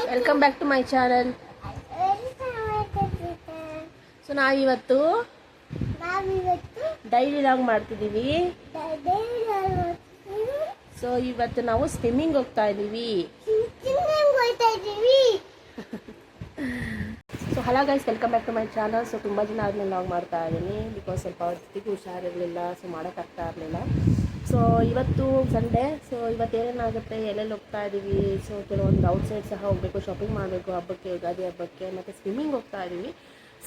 Welcome back to my channel. So ನಾವಿವತ್ತು daily log ಮಾಡ್ತಿದ್ದೀವಿ. So ಇವತ್ತು ನಾವು ಸ್ವಿಮ್ಮಿಂಗ್ ಹೋಗ್ತಾ ಇದ್ದೀವಿ. So hello guys, welcome back to my channel. So ತುಂಬ ದಿನ ಆದಮೇಲೆ ಲಾಗ್ ಮಾಡ್ತಾ ಇದ್ದೀನಿ ಬಿಕಾಸ್ ಸ್ವಲ್ಪ ಹೊತ್ತಿಗೆ ಹುಷಾರಿರಲಿಲ್ಲ, ಸೊ ಮಾಡೋಕ್ಕಾಗ್ತಾ ಇರಲಿಲ್ಲ. ಸೊ ಇವತ್ತು ಸಂಡೇ. ಸೊ ಇವತ್ತು ಏನೇನಾಗುತ್ತೆ, ಎಲ್ಲೆಲ್ಲಿ ಹೋಗ್ತಾ ಇದ್ದೀವಿ, ಸೊ ಕೆಲವೊಂದು ಔಟ್ಸೈಡ್ ಸಹ ಹೋಗಬೇಕು, ಶಾಪಿಂಗ್ ಮಾಡಬೇಕು ಹಬ್ಬಕ್ಕೆ, ಯುಗಾದಿ ಹಬ್ಬಕ್ಕೆ, ಮತ್ತು ಸ್ವಿಮ್ಮಿಂಗ್ ಹೋಗ್ತಾ ಇದ್ದೀವಿ.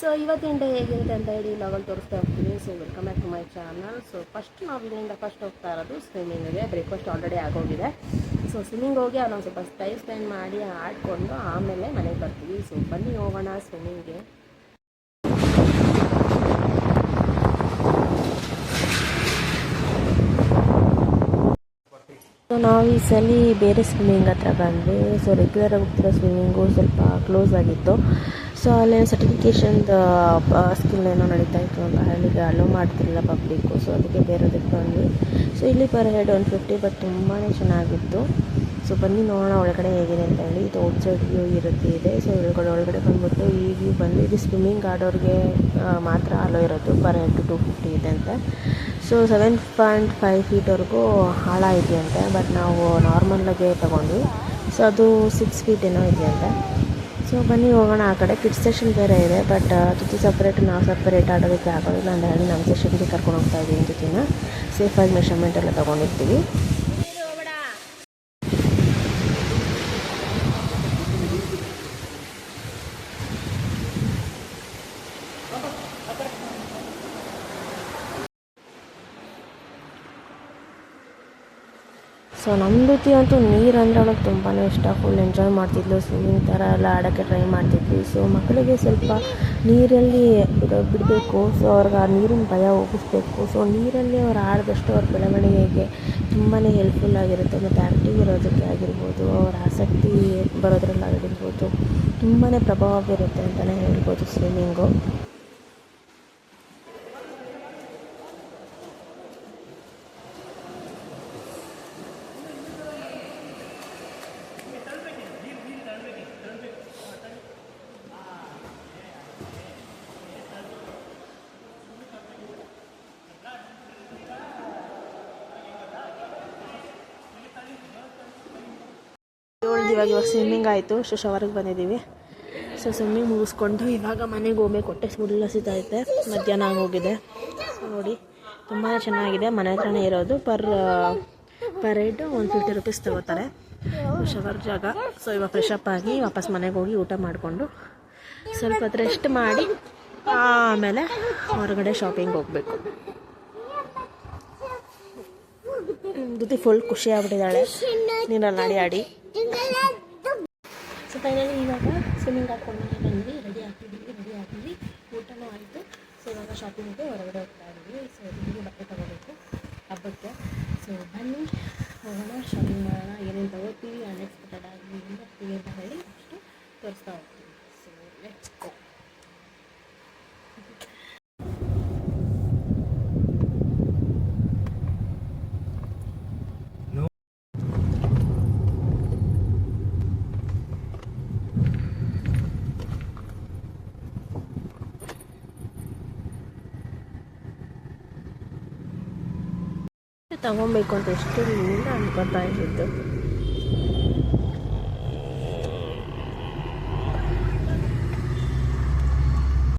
ಸೊ ಇವತ್ತಿನ ಡೇ ಹೇಗಿರುತ್ತೆ ಅಂತ ಹೇಳಿ ಲಾಗಲ್ಲಿ ತೋರಿಸ್ತಾ ಹೋಗ್ತೀನಿ. So welcome back to my channel. So first ನಾವು ಇಲ್ಲಿಂದ ಫಸ್ಟ್ ಹೋಗ್ತಾ ಇರೋದು ಸ್ವಿಮ್ಮಿಂಗಿಗೆ. ಬ್ರೇಕ್ಫಾಸ್ಟ್ ಆಲ್ರೆಡಿ ಆಗೋಗಿದೆ. ಸೊ ಸ್ವಿಮ್ಮಿಂಗ್ ಹೋಗಿ ನಾವು ಸ್ವಲ್ಪ ಟೈಮ್ ಸ್ಪೆಂಡ್ ಮಾಡಿ ಆಡಿಕೊಂಡು ಆಮೇಲೆ ಮನೆಗೆ ಬರ್ತೀವಿ. ಸೊ ಬನ್ನಿ ಹೋಗೋಣ ಸ್ವಿಮ್ಮಿಂಗ್ಗೆ. ಸೊ ನಾವು ಈ ಸಲ ಬೇರೆ ಸ್ವಿಮ್ಮಿಂಗ್ ಹತ್ರ ಬಂದ್ವಿ. ಸೊ ರೆಗ್ಯುಲರ್ ಹೋಗ್ತಿರೋ ಸ್ವಿಮ್ಮಿಂಗು ಸ್ವಲ್ಪ ಕ್ಲೋಸ್ ಆಗಿತ್ತು. ಸೊ ಅಲ್ಲೇ ಸರ್ಟಿಫಿಕೇಷನ್ದು ಸ್ಕಿಲ್ ಏನೋ ನಡೀತಾ ಇತ್ತು ಅಂತ ಹೇಳಿಗೆ ಅಲೋ ಮಾಡ್ತಿರಲಿಲ್ಲ ಪಬ್ಲಿಕ್ಕು. ಸೊ ಅದಕ್ಕೆ ಬೇರೆದಕ್ಕೆ ಬಂದ್ವಿ. ಸೊ ಇಲ್ಲಿ ಪರ್ ಹೆಡ್ 150, ಬಟ್ ತುಂಬಾ ಚೆನ್ನಾಗಿತ್ತು. ಸೊ ಬನ್ನಿ ನೋಡೋಣ ಒಳಗಡೆ ಹೇಗಿದೆ ಅಂತ ಹೇಳಿ. ಇದು ಔಟ್ಸೈಡ್ ವ್ಯೂ ಇದೆ. ಸೊ ಒಳಗಡೆ ಬಂದ್ಬಿಟ್ಟು ಈ ವ್ಯೂ ಬಂದು ಇದು ಸ್ವಿಮ್ಮಿಂಗ್ ಆಡೋರಿಗೆ ಮಾತ್ರ ಅಲೋ ಇರೋದು. ಪರ್ ಹೆಡ್ 250 ಇದೆ ಅಂತೆ. ಸೊ 7.5 ಫೀಟ್ವರೆಗೂ ಆಳ ಇದೆಯಂತೆ, ಬಟ್ ನಾವು ನಾರ್ಮಲ್ಲಾಗೆ ತೊಗೊಂಡ್ವಿ. ಸೊ ಅದು 6 ಫೀಟ್ ಏನೋ ಇದೆಯಂತೆ. ಸೊ ಬನ್ನಿ ಹೋಗೋಣ. ಆ ಕಡೆ ಕಿಡ್ಸ್ ಸೆಷನ್ ಬೇರೆ ಇದೆ, ಬಟ್ ಜೊತೆ ಸಪ್ರೇಟ್ ನಾವು ಸಪ್ರೇಟ್ ಆಡೋದಕ್ಕೆ ಆಗೋದಿಲ್ಲ ಅಂತ ಹೇಳಿ ನಮ್ಮ ಸೆಷನ್ಗೆ ಕರ್ಕೊಂಡು ಹೋಗ್ತಾ ಇದ್ದೀವಿ. ಜೊತೆನ ಸೇಫಾಗಿ ಮೆಷರ್ಮೆಂಟ್ ಎಲ್ಲ ತೊಗೊಂಡಿರ್ತೀವಿ. ಸೊ ನಮ್ಮ ಜೊತೆ ಅಂತೂ ನೀರು ಅಂದರೆ ಅವಳಿಗೆ ತುಂಬಾ ಇಷ್ಟ. Full enjoy ಮಾಡ್ತಿದ್ಲು. ಸ್ವಿಮ್ಮಿಂಗ್ ಥರ ಎಲ್ಲ ಆಡೋಕ್ಕೆ ಟ್ರೈ ಮಾಡ್ತಿದ್ವಿ. ಸೊ ಮಕ್ಕಳಿಗೆ ಸ್ವಲ್ಪ ನೀರಲ್ಲಿ ಬಿಡಬೇಕು. ಸೊ ಅವ್ರಿಗೆ ಆ ನೀರಿನ ಭಯ ಹೋಗಿಸ್ಬೇಕು. ಸೊ ನೀರಲ್ಲಿ ಅವ್ರು ಆಡಿದಷ್ಟು ಅವ್ರ ಬೆಳವಣಿಗೆಗೆ ತುಂಬಾ ಹೆಲ್ಪ್ಫುಲ್ಲಾಗಿರುತ್ತೆ. ಮತ್ತು ಆ್ಯಕ್ಟಿವ್ ಇರೋದಕ್ಕೆ ಆಗಿರ್ಬೋದು, ಅವರ ಆಸಕ್ತಿ ಬರೋದ್ರಲ್ಲಾಗಿರ್ಬೋದು ತುಂಬಾ ಪ್ರಭಾವ ಬೀರುತ್ತೆ ಅಂತಲೇ ಹೇಳ್ಬೋದು ಸ್ವಿಮ್ಮಿಂಗು. ಇವಾಗ ಸ್ವಿಮ್ಮಿಂಗ್ ಆಯಿತು. ಸೊ ಶವರ್ಗೆ ಬಂದಿದ್ದೀವಿ. ಸೊ ಸ್ವಿಮ್ಮಿಂಗ್ ಮುಗಿಸ್ಕೊಂಡು ಇವಾಗ ಮನೆಗೆ ಹೋಗ್ಬೇಕು. ಹೊಟ್ಟೆ ಫುಲ್ ಹಸಿತೈತೆ, ಮಧ್ಯಾಹ್ನ ಹೋಗಿದೆ. ಸೊ ನೋಡಿ ತುಂಬಾ ಚೆನ್ನಾಗಿದೆ. ಮನೆ ಹತ್ರನೇ ಇರೋದು. ಪರ್ ಹೆಡ್ 150 ರೂಪೀಸ್ ತೊಗೋತಾರೆ ಶವರ್ ಜಾಗ. ಸೊ ಇವಾಗ ಫ್ರೆಶ್ ಅಪ್ ಆಗಿ ವಾಪಸ್ ಮನೆಗೆ ಹೋಗಿ ಊಟ ಮಾಡಿಕೊಂಡು ಸ್ವಲ್ಪ ಹೊತ್ತು ರೆಸ್ಟ್ ಮಾಡಿ ಆಮೇಲೆ ಹೊರಗಡೆ ಶಾಪಿಂಗ್ ಹೋಗಬೇಕು. ಜೊತೆ ಫುಲ್ ಖುಷಿ ಆಗ್ಬಿಟ್ಟಿದ್ದಾಳೆ ನೀರಲ್ಲಿ ಆಡಿ. ಸೊ ಫೈನಲಿ ಇವಾಗ ಸ್ವಿಮ್ಮಿಂಗ್ ಹಾಕ್ಕೊಂಡು ಬಂದ್ವಿ. ರೆಡಿ ಆಗಿದ್ವಿ. ಊಟನೂ ಆಯಿತು. ಸೊ ಇವಾಗ ಶಾಪಿಂಗ್ಗೆ ಹೊರಗಡೆ ಹೋಗ್ತಾ ಇದ್ದೀವಿ. ಸೊ ಇದಕ್ಕೆ ಬಟ್ಟೆ ತೊಗೋಬೇಕು ಹಬ್ಬಕ್ಕೆ. ಸೊ ಬನ್ನಿ ಹೋಗೋಣ, ಶಾಪಿಂಗ್ ಮಾಡೋಣ. ಏನೇನು ತೊಗೋತೀವಿ ಅನ್ಎಕ್ಸ್ಪೆಕ್ಟೆಡ್ ಆಗಿ ಬರ್ತೀವಿ ಅಂತ ಹೇಳಿ ಅಷ್ಟು ತೋರಿಸ್ತಾ ಹೋಗ್ತೀವಿ. So let's go. ತಗೊಬೇಕು ಅಂತ ಎಷ್ಟು ದಿನದಿಂದ ಅನ್ಕೊತಾ ಇದ್ದಿದ್ದು.